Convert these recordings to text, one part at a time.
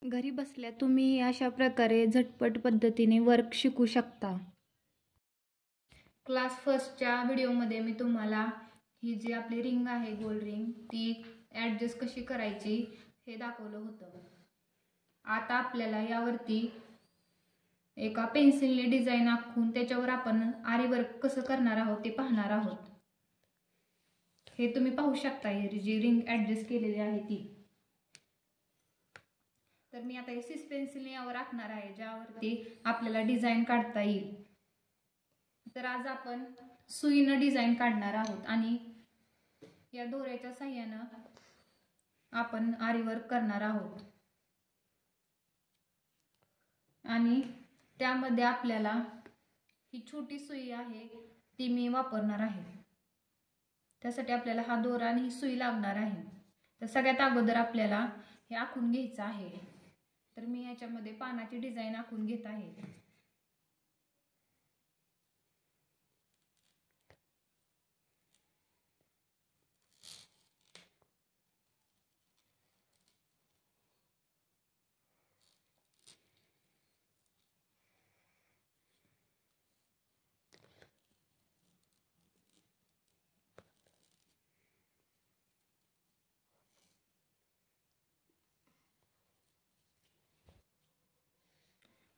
घरी बसल्या तुम्ही अशा प्रकारे झटपट पद्धतीने वर्क शिकू शकता। क्लास फर्स्टच्या व्हिडिओमध्ये मी तुम्हाला ही जी आपली रिंग आहे गोल्ड रिंग ती ॲडजस्ट कशी करायची हे दाखवलं होतं। आता आपल्याला यावरती एका पेन्सिलने डिझाईन आखून त्याच्यावर आपण आरी वर्क कसं करणार आहोत ते पाहणार आहोत। हे तुम्ही पाहू शकता, ही जी रिंग ॲडजस्ट केलेली आहे ती। तर मी आता सिस पेन्सिलने यावर आखणार आहे ज्यावरती आपल्याला डिझाईन काढता येईल। तर आज आपण सुईनं डिझाईन काढणार आहोत आणि या दोऱ्याच्या साहाय्याने आपण आरी वर्क करणार आहोत आणि त्यामध्ये आपल्याला ही छोटी सुई आहे ती मी वापरणार आहे। त्यासाठी आपल्याला हा दोरा आणि ही सुई लागणार आहे। तर सगळ्यात अगोदर आपल्याला हे आखून घ्यायचं आहे। तर मी याच्यामध्ये पानाची डिझाईन आखून घेत आहे।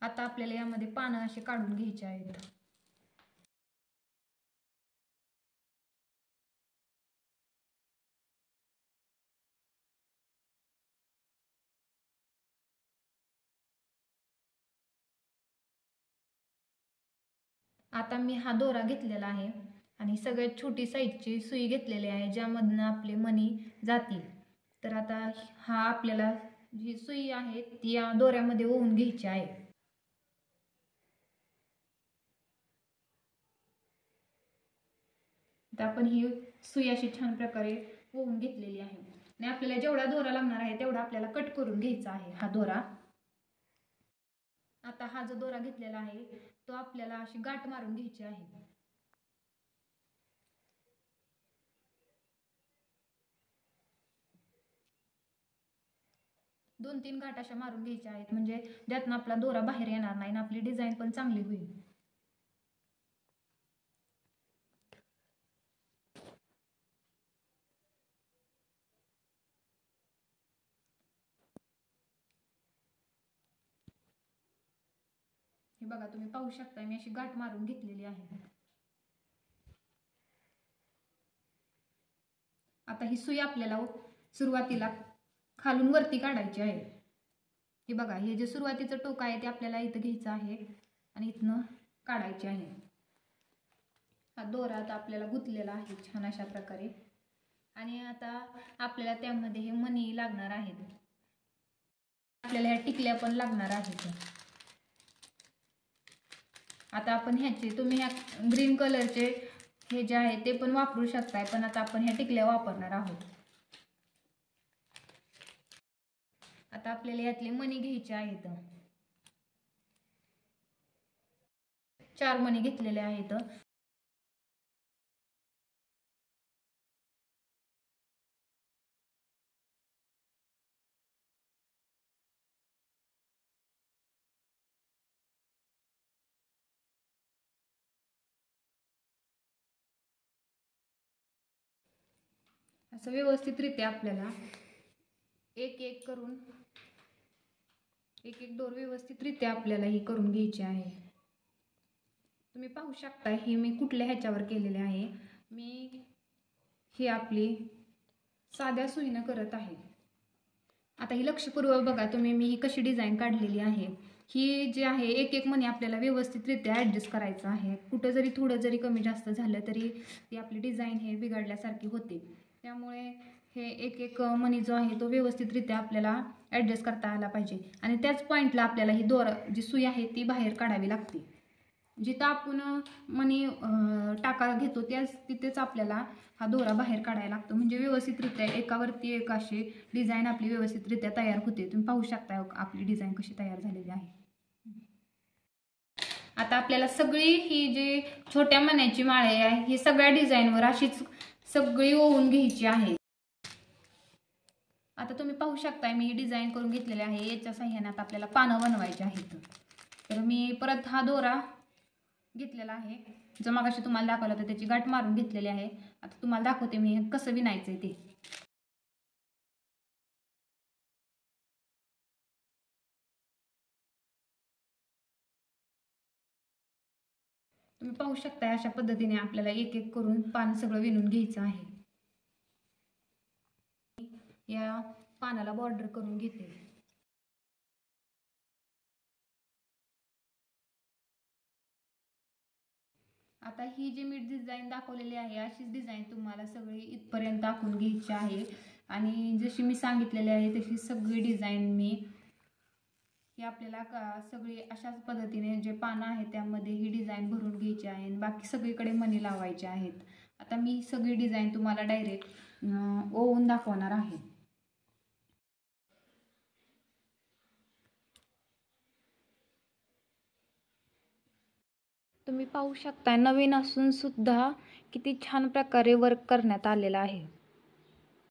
आता आपल्याला यामध्ये पानं असे काढून घ्यायचे आहेत। आता मी हा दोरा घेतलेला आहे आणि सगळ्यात छोटी साईजची सुई घेतलेली आहे ज्यामधून आपले मणी जातील। तर आता हा आपल्याला जी सुई आहे ती या दोऱ्यामध्ये ओवून घ्यायची आहे। तर आपण ही सुई अशी छान प्रकारे ओवून घेतलेली आहे आणि आपल्याला जेवढा दोरा लागणार आहे तेवढा आपल्याला कट करून घ्यायचा आहे हा दोरा। आता हा जो दोरा घेतलेला आहे तो आपल्याला अशी गाठ मारून घ्यायची आहे। दोन तीन गाठ अशा मारून घ्यायच्या आहेत म्हणजे त्यातून आपला दोरा बाहेर येणार नाही आणि आपली डिझाईन पण चांगली होईल। हे बघा, तुम्ही पाहू शकता मी अशी गाठ मारून घेतलेली आहे। आता ही सुई आपल्याला सुरुवातीला खालून वरती काढायची आहे। हे बघा, हे जे सुरुवातीचं टोक आहे ते आपल्याला इथं घ्यायचं आहे आणि इथनं काढायचे आहे। हा दोरा आता आपल्याला गुंतलेला आहे छान अशा प्रकारे आणि आता आपल्याला त्यामध्ये हे मणी लागणार आहेत। आपल्याला ह्या टिकल्या पण लागणार आहेत। आता आपण ह्याचे तुम्ही ह्या ग्रीन कलरचे हे जे आहे ते पण वापरू शकताय, पण आता आपण ह्या टिकल्या वापरणार आहोत। आता आपल्याला यातले मणी घ्यायचे आहेत। 4 मणी घेतलेले आहेत। असं व्यवस्थितरित्या आपल्याला एक एक करून एक एक दोर व्यवस्थितरित्या आपल्याला ही करून घ्यायची आहे। तुम्ही पाहू शकता ही मी कुठल्या ह्याच्यावर केलेले आहे। मी ही आपली साध्या सुईनं करत आहे। आता ही लक्षपूर्वक बघा तुम्ही मी ही कशी डिझाईन काढलेली आहे। ही जी आहे एक एक मणी आपल्याला व्यवस्थितरित्या ॲडजस्ट करायचं आहे। कुठं जरी थोडं जरी कमी जास्त झालं तरी ती आपली डिझाईन हे बिघडल्यासारखी होते। त्यामुळे हे एक एक मणी जो आहे तो व्यवस्थितरित्या आपल्याला ॲडजस्ट करता आला पाहिजे आणि त्याच पॉईंटला आपल्याला ही दोरा जी सुई आहे ती बाहेर काढावी लागते। जिथं आपण मणी टाका घेतो त्याच तिथेच आपल्याला हा दोरा बाहेर काढायला लागतो म्हणजे व्यवस्थितरित्या एकावरती एक अशी डिझाईन आपली व्यवस्थितरित्या तयार होते। तुम्ही पाहू शकता आपली डिझाईन कशी तयार झालेली आहे। आता आपल्याला सगळी ही जी छोट्या मण्याची माळे आहे ही सगळ्या डिझाईनवर अशीच सगळी ओवून घ्यायची आहे। आता तुम्ही पाहू शकताय मी डिझाईन करून घेतलेले आहे. याच्या साह्याने आता आपल्याला पानं बनवायचे आहेत. तर मी परत हा दोरा घेतलेला आहे, जो मगाशी तुम्हाला दाखवला होता त्याची गाठ मारून घेतलेली आहे. आता तुम्हाला दाखवते मी कसं विणायचं ते. तुम्ही पाहू शकता अशा पद्धतीने आपल्याला एक एक करून पान सगळं विणून घ्यायचं आहे. या पानाला बॉर्डर करून घेते. आता ही जी मी डिझाईन दाखवलेली आहे अशीच डिझाईन तुम्हाला सगळी इथपर्यंत दाखवून घ्यायची आहे. आणि जशी मी सांगितलेली आहे तशी सगळी डिझाईन मी ही आपल्याला सगळी अशाच पद्धतीने जे पानं आहेत त्यामध्ये ही डिझाईन भरून घ्यायची आहे आणि बाकी सगळीकडे मणी लावायचे आहेत. आता मी सगळी डिझाईन तुम्हाला डायरेक्ट ओवून दाखवणार आहे. तुम्ही पाहू शकता नवीन असून सुद्धा किती छान प्रकारे वर्क करण्यात आलेलं आहे.